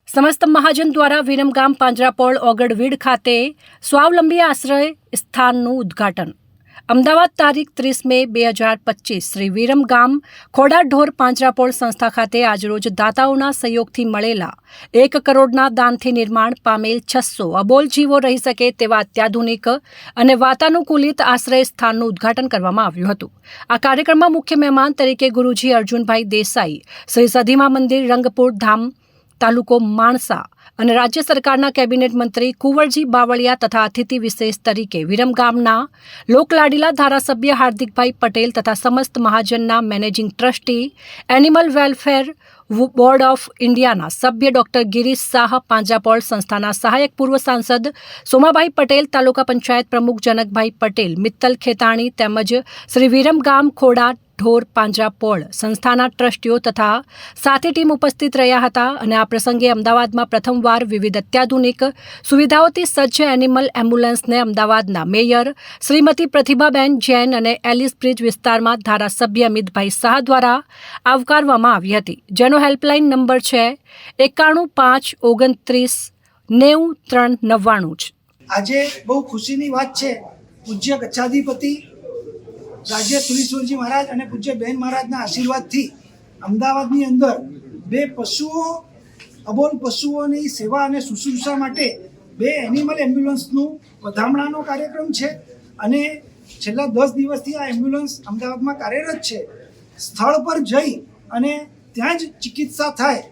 સમસ્ત મહાજન દ્વારા વિરમગામ પાંજરાપોળ ઓગળવીડ ખાતે સ્વાવલંબી આશ્રય સ્થાનનું ઉદ્ઘાટન. અમદાવાદ તારીખ 30 મે 2025 શ્રી વિરમગામ ખોડાઢોર પાંજરાપોળ સંસ્થા ખાતે આજરોજ દાતાઓના સહયોગથી મળેલા 1 કરોડના દાનથી નિર્માણ પામેલ 600 અબોલ જીવો રહી શકે તેવા અત્યાધુનિક અને વાતાનુકૂલિત આશ્રય સ્થાનનું ઉદ્ઘાટન કરવામાં આવ્યું હતું. આ કાર્યક્રમમાં મુખ્ય મહેમાન તરીકે ગુરુજી અર્જુનભાઈ દેસાઈ, શ્રી સધીમા મંદિર રંગપુર ધામ તાલુકો માણસા અને રાજ્ય સરકારના કેબિનેટ મંત્રી કુંવરજી બાવળિયા તથા અતિથિ વિશેષ તરીકે વિરમગામના લોકલાડીલા ધારાસભ્ય હાર્દિકભાઈ પટેલ તથા સમસ્ત મહાજનના managing trustee, animal welfare board of ઇન્ડિયાના સભ્ય ડોક્ટર ગિરીશ શાહ, પાંજરાપોળ સંસ્થાના સહાયક પૂર્વ સાંસદ સોમાભાઈ પટેલ, તાલુકા પંચાયત પ્રમુખ જનકભાઈ પટેલ, મિત્તલ ખેતાણી તેમજ શ્રી વિરમગામ ખોડા ઢોર પાંજરાપોળ સંસ્થાના ટ્રસ્ટીઓ તથા સાથી ટીમ ઉપસ્થિત રહ્યા હતા. અને આ પ્રસંગે અમદાવાદમાં પ્રથમવાર વિવિધ અત્યાધુનિક સુવિધાઓથી સજ્જ એનિમલ એમ્બ્યુલન્સને અમદાવાદના મેયર શ્રીમતી પ્રતિભાબેન જૈન અને એલિસ બ્રિજ વિસ્તારમાં ધારાસભ્ય અમિતભાઈ શાહ દ્વારા આવકારવામાં આવી હતી, જેનો હેલ્પલાઇન નંબર છે 9129290399. આજે બહુ ખુશીની વાત છે. પૂજ્ય ગચ્છાધિપતિ રાજ્ય તુલીશ્વરજી મહારાજ અને પૂજ્ય બેન મહારાજના આશીર્વાદથી અમદાવાદની અંદર 2 પશુઓ, અબોલ પશુઓની સેવા અને શુશ્રૂષા માટે 2 એનિમલ એમ્બ્યુલન્સનું વધામણાનો કાર્યક્રમ છે. અને છેલ્લા 10 દિવસથી આ એમ્બ્યુલન્સ અમદાવાદમાં કાર્યરત છે. સ્થળ પર જઈ અને ત્યાં જ ચિકિત્સા થાય,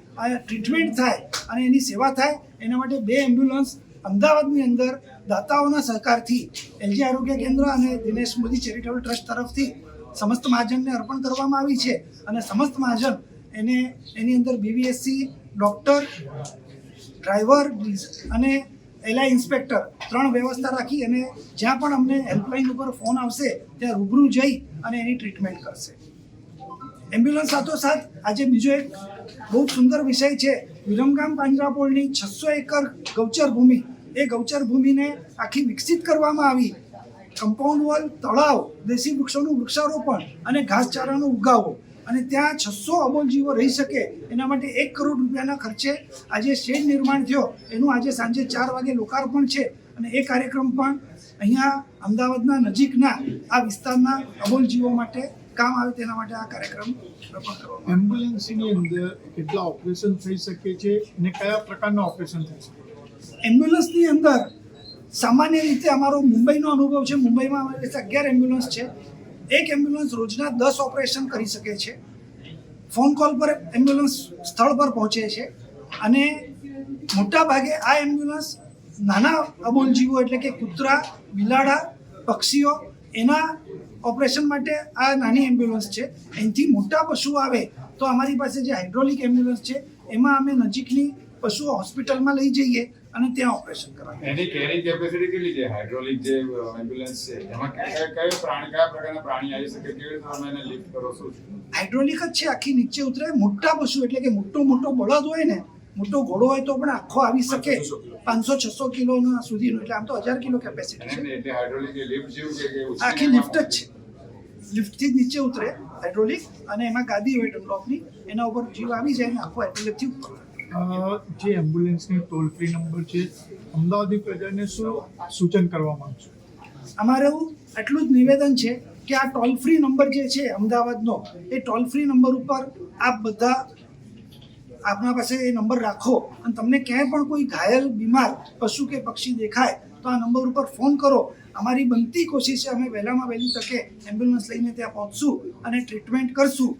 ટ્રીટમેન્ટ થાય અને એની સેવા થાય, એના માટે 2 એમ્બ્યુલન્સ અમદાવાદની અંદર દાતાઓના સહકારથી એલજી આરોગ્ય કેન્દ્ર અને દિનેશ મોદી ચેરિટેબલ ટ્રસ્ટ તરફથી સમસ્ત મહાજનને અર્પણ કરવામાં આવી છે. અને સમસ્ત મહાજન એની અંદર બીવીએસસી, ડૉક્ટર, ડ્રાઈવર અને એલઆઈ ઇન્સ્પેક્ટર 3 વ્યવસ્થા રાખી અને જ્યાં પણ અમને હેલ્પલાઇન ઉપર ફોન આવશે ત્યાં રૂબરૂ જઈ અને એની ટ્રીટમેન્ટ કરશે. એમ્બ્યુલન્સ સાથોસાથ આજે બીજો એક બહુ સુંદર વિષય છે. વિરમગામ પાંજરાપોળની 600 એકર ગૌચર ભૂમિ, એ ગૌચર ભૂમિને આખી વિકસિત કરવામાં આવી. કમ્પાઉન્ડ વોલ, તળાવ, દેશી વૃક્ષોનું વૃક્ષારોપણ અને ઘાસચારાનો ઉગાવો અને ત્યાં 600 અબોલ જીવો રહી શકે એના માટે 1 કરોડ રૂપિયાના ખર્ચે આજે શેડ નિર્માણ થયો. એનું આજે સાંજે 4 વાગે લોકાર્પણ છે. અને એ કાર્યક્રમ પણ અહીંયા અમદાવાદના નજીકના આ વિસ્તારના અબોલ જીવો માટે કામ આવે તેના માટે આ કાર્યક્રમ કરવામાં. એમ્બ્યુલન્સની અંદર કેટલા ઓપરેશન થઈ શકે છે અને કયા પ્રકારના ઓપરેશન થઈ શકે? એમ્બ્યુલન્સની અંદર સામાન્ય રીતે અમારો મુંબઈનો અનુભવ છે. મુંબઈમાં અમારી પાસે 11 એમ્બ્યુલન્સ છે. એક એમ્બ્યુલન્સ રોજના 10 ઓપરેશન કરી શકે છે. ફોન કોલ પર એમ્બ્યુલન્સ સ્થળ પર પહોંચે છે. અને મોટા ભાગે આ એમ્બ્યુલન્સ નાના અબોલ જીવો એટલે કે કૂતરા, બિલાડા, પક્ષીઓ એના ઓપરેશન માટે આ નાની એમ્બ્યુલન્સ છે. એનાથી મોટા પશુઓ આવે તો અમારી પાસે જે હાઇડ્રોલિક એમ્બ્યુલન્સ છે એમાં અમે નજીકની પશુઓ હોસ્પિટલમાં લઈ જઈએ અને ત્યાં ઓપરેશન કરાવીએ. એની કેરિંગ કેપેસિટી કેટલી છે? હાઇડ્રોલિક જે એમ્બ્યુલન્સ છે એમાં કયા પ્રકારના પ્રાણી આવી શકે? કેવી રીતે તમે એને લિફ્ટ કરો છો? હાઇડ્રોલિક જ છે, આખી નીચે ઉતરે. મોટા પશુ એટલે કે મોટો બળદ હોય ને, મોટો ઘોડો હોય તો પણ આખો આવી શકે 500-600 કિલોના સુધીનો. એટલે આમ તો 1000 કિલો કેપેસિટી છે. એટલે હાઇડ્રોલિક લિફ્ટ જેવું કે આખી લિફ્ટ જ છે. લિફ્ટથી જ નીચે ઉતરે હાઇડ્રોલિક અને એમાં ગાદી હોય ડનલોપની, એના ઉપર જીવ આવી જાય ને આખો હાઇડ્રોલિકથી ઉપર. જે એમ્બ્યુલન્સની ટોલ ફ્રી નંબર છે, અમદાવાદની પ્રજાને શું સૂચન કરવા માંગશો? અમારું એટલું જ નિવેદન છે કે આ ટોલ ફ્રી નંબર જે છે અમદાવાદનો, એ ટોલ ફ્રી નંબર ઉપર આપ બધા આપના પાસે એ નંબર રાખો. અને તમને ક્યાંય પણ કોઈ ઘાયલ, બીમાર પશુ કે પક્ષી દેખાય તો આ નંબર ઉપર ફોન કરો. અમારી બનતી કોશિશ છે, અમે વહેલામાં વહેલી તકે એમ્બ્યુલન્સ લઈને ત્યાં પહોંચશું અને ટ્રીટમેન્ટ કરશું.